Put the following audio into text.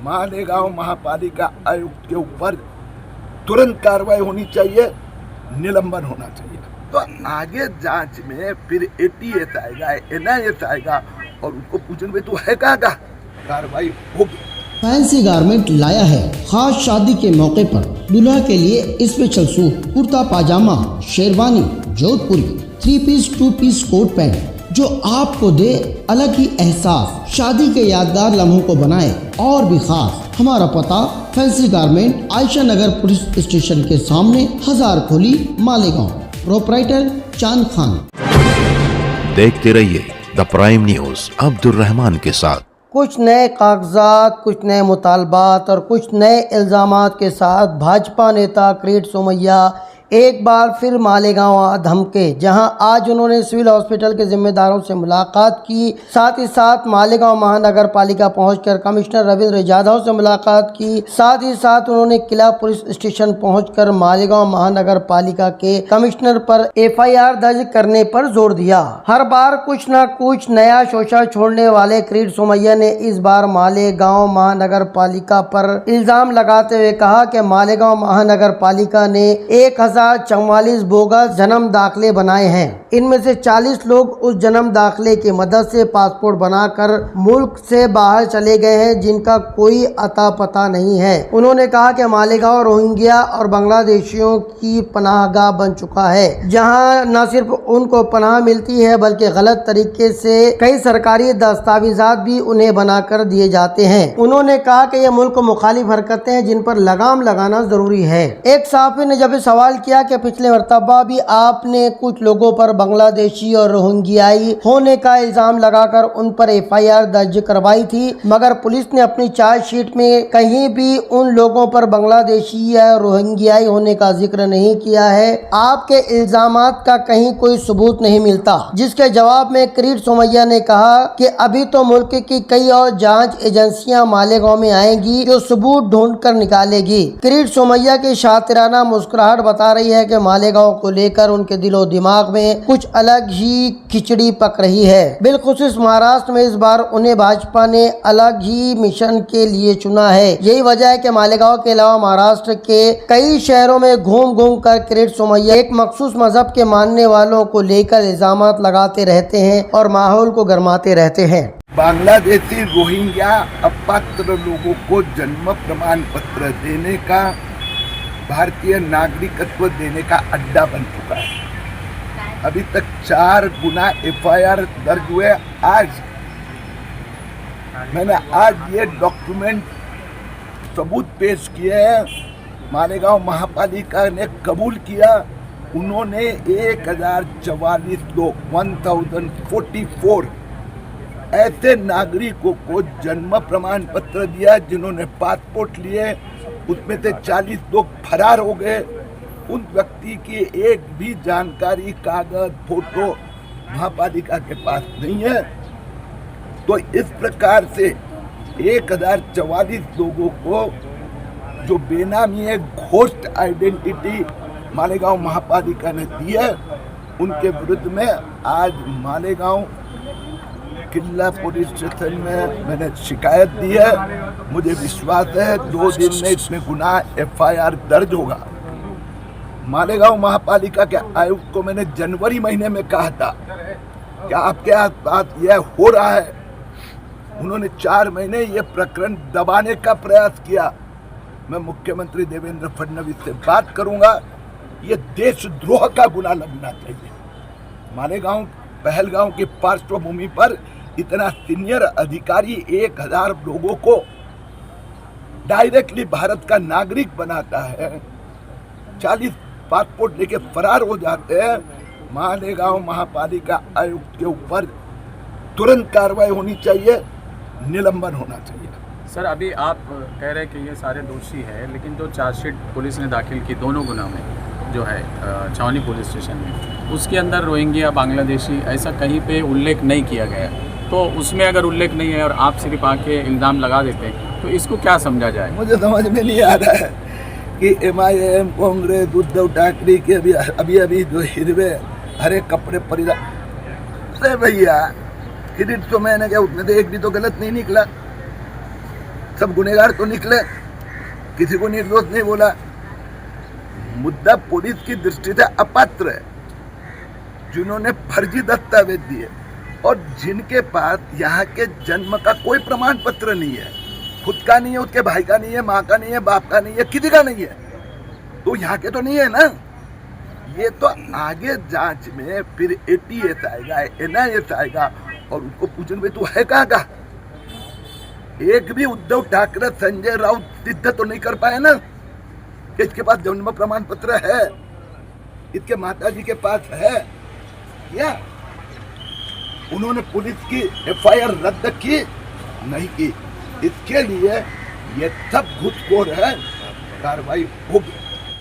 मालेगांव महापालिका आयुक्त के ऊपर तुरंत कार्रवाई होनी चाहिए, निलंबन होना चाहिए। तो आगे जांच में फिर एटीएस आएगा, एनआईएस आएगा और उनको पूछेंगे तो है कहाँ का, कार्रवाई होगी। फैंसी गारमेंट लाया है खास शादी के मौके पर दूल्हा के लिए स्पेशल सूट, कुर्ता पाजामा, शेरवानी, जोधपुरी, 3 पीस 2 पीस कोट पैंट जो आपको दे अलग ही एहसास, शादी के यादगार लम्हों को बनाए और भी खास। हमारा पता फैंसी गारमेंट आयशा नगर पुलिस स्टेशन के सामने, हजार खोली, मालेगांव। प्रोपराइटर चांद खान। देखते रहिए the prime news Abdul Rahman के साथ। कुछ नए कागजात, कुछ नए मुतालबात और कुछ नए इल्ज़ामात के साथ भाजपा नेता किरीट सोमैया एक बार फिर मालेगांव आ धमके, जहां आज उन्होंने सिविल हॉस्पिटल के जिम्मेदारों से मुलाकात की, साथ ही साथ मालेगांव महानगर पालिका पहुंचकर कमिश्नर रविंद्र जाधव से मुलाकात की, साथ ही साथ उन्होंने किला पुलिस स्टेशन पहुंचकर मालेगांव महानगर पालिका के कमिश्नर पर FIR दर्ज करने पर जोर दिया। हर बार कुछ न कुछ नया शोषा छोड़ने वाले किरीट सोमैया ने इस बार मालेगांव महानगर पालिका पर इल्जाम लगाते हुए कहा कि मालेगांव महानगर पालिका ने 1044 बोगस जन्म दाखिले बनाए हैं। इनमें से 40 लोग उस जन्म दाखिले की मदद से पासपोर्ट बनाकर मुल्क से बाहर चले गए हैं, जिनका कोई अता पता नहीं है। उन्होंने कहा कि मालेगांव रोहिंग्या और बांग्लादेशियों की पनाहगाह बन चुका है, जहां न सिर्फ उनको पनाह मिलती है बल्कि गलत तरीके से कई सरकारी दस्तावेजात भी उन्हें बनाकर दिए जाते हैं। उन्होंने कहा कि ये मुल्क मुखालिफ हरकतें हैं जिन पर लगाम लगाना जरूरी है। एक सहाफी ने जब सवाल किया कि पिछले मरतबा भी आपने कुछ लोगों पर बांग्लादेशी और रोहिंग्याई होने का इल्जाम लगाकर उन पर FIR दर्ज करवाई थी, मगर पुलिस ने अपनी चार्जशीट में कहीं भी उन लोगों पर बांग्लादेशी या रोहिंग्याई होने का जिक्र नहीं किया है। आपके इल्जामात का कहीं कोई सबूत नहीं मिलता। जिसके जवाब में किरीट सोमैया ने कहा कि अभी तो मुल्क की कई और जांच एजेंसियां मालेगांव में आएंगी जो सबूत ढूंढ कर निकालेगी। किरीट सोमैया की शातिराना मुस्कुराहट बता रही है कि मालेगांव को लेकर उनके दिलो दिमाग में कुछ अलग ही खिचड़ी पक रही है। बिलखुसूस महाराष्ट्र में इस बार उन्हें भाजपा ने अलग ही मिशन के लिए चुना है। यही वजह है कि मालेगांव के अलावा महाराष्ट्र के कई शहरों में घूम घूम कर किरीट सोमैया एक मखसूस मजहब के मानने वालों को लेकर इल्जामात लगाते रहते हैं और माहौल को गरमाते रहते हैं। बांग्लादेशी रोहिंग्या अपात्र लोगों को जन्म प्रमाण पत्र देने का, भारतीय नागरिकत्व देने का अड्डा बन चुका है। अभी तक 4 गुना FIR दर्ज हुए। आज मैंने ये डॉक्यूमेंट सबूत पेश किए हैं। मालेगांव महापालिका ने कबूल किया, उन्होंने 1044 लोग 1044 ऐसे नागरिकों को जन्म प्रमाण पत्र दिया जिन्होंने पासपोर्ट लिए। उसमें से 40 लोग फरार हो गए। उन व्यक्ति की एक भी जानकारी, कागज, फोटो महापालिका के पास नहीं है। तो इस प्रकार से 1044 लोगों को जो बेनामी है, घोस्ट आइडेंटिटी मालेगांव महापालिका ने दी है, उनके विरुद्ध में आज मालेगांव किला पुलिस स्टेशन में मैंने शिकायत दी है। मुझे विश्वास है 2 दिन में इसमें गुनाह FIR दर्ज होगा। मालेगांव महापालिका के आयुक्त को मैंने जनवरी महीने में कहा था कि आपके आसपास यह हो रहा है। उन्होंने 4 महीने ये प्रकरण दबाने का प्रयास किया। मैं मुख्यमंत्री देवेंद्र फडणवीस से बात करूंगा, ये देशद्रोह का गुनाह लगना चाहिए। मालेगांव पहलगांव की पार्श्वभूमि पर इतना सीनियर अधिकारी 1000 लोगों को डायरेक्टली भारत का नागरिक बनाता है, 40 पासपोर्ट लेके फरार हो जाते हैं। मालेगांव महापालिका आयुक्त के ऊपर तुरंत कार्रवाई होनी चाहिए, निलंबन होना चाहिए। सर, अभी आप कह रहे हैं कि ये सारे दोषी हैं, लेकिन जो चार्जशीट पुलिस ने दाखिल की दोनों गुना में जो है छावनी पुलिस स्टेशन में, उसके अंदर रोहिंग्या, बांग्लादेशी ऐसा कहीं पे उल्लेख नहीं किया गया। तो उसमें अगर उल्लेख नहीं है और आप सिर्फ आके इल्ज़ाम लगा देते हैं, तो इसको क्या समझा जाए? मुझे समझ में नहीं आ रहा है कि MIM, कांग्रेस, उद्धव ठाकरे के अभी जो हिरवे हरे कपड़े परिधान, अरे भैया किरीट तो मैंने क्या, उसमें तो एक भी तो गलत नहीं निकला। सब गुनहगार तो निकले, किसी को निर्दोष नहीं बोला। मुद्दा पुलिस की दृष्टि से अपात्र है जिन्होंने फर्जी दस्तावेज दिए और जिनके पास यहाँ के जन्म का कोई प्रमाण पत्र नहीं है, खुद का नहीं है, उसके भाई का नहीं है, माँ का नहीं है, बाप का नहीं है, किसी का नहीं है, तो यहाँ के तो नहीं है ना। ये तो आगे जांच में फिर ATS आएगा, NIS आएगा और उसको पूछेंगे तू है कहाँ का। एक भी उद्धव ठाकरे, संजय राउत सिद्ध तो नहीं कर पाए ना कि इसके पास जन्म प्रमाण पत्र है, इसके माताजी के पास है, या उन्होंने पुलिस की FIR रद्द की नहीं की। इसके लिए ये सब घुसखोर है, कार्रवाई होगी।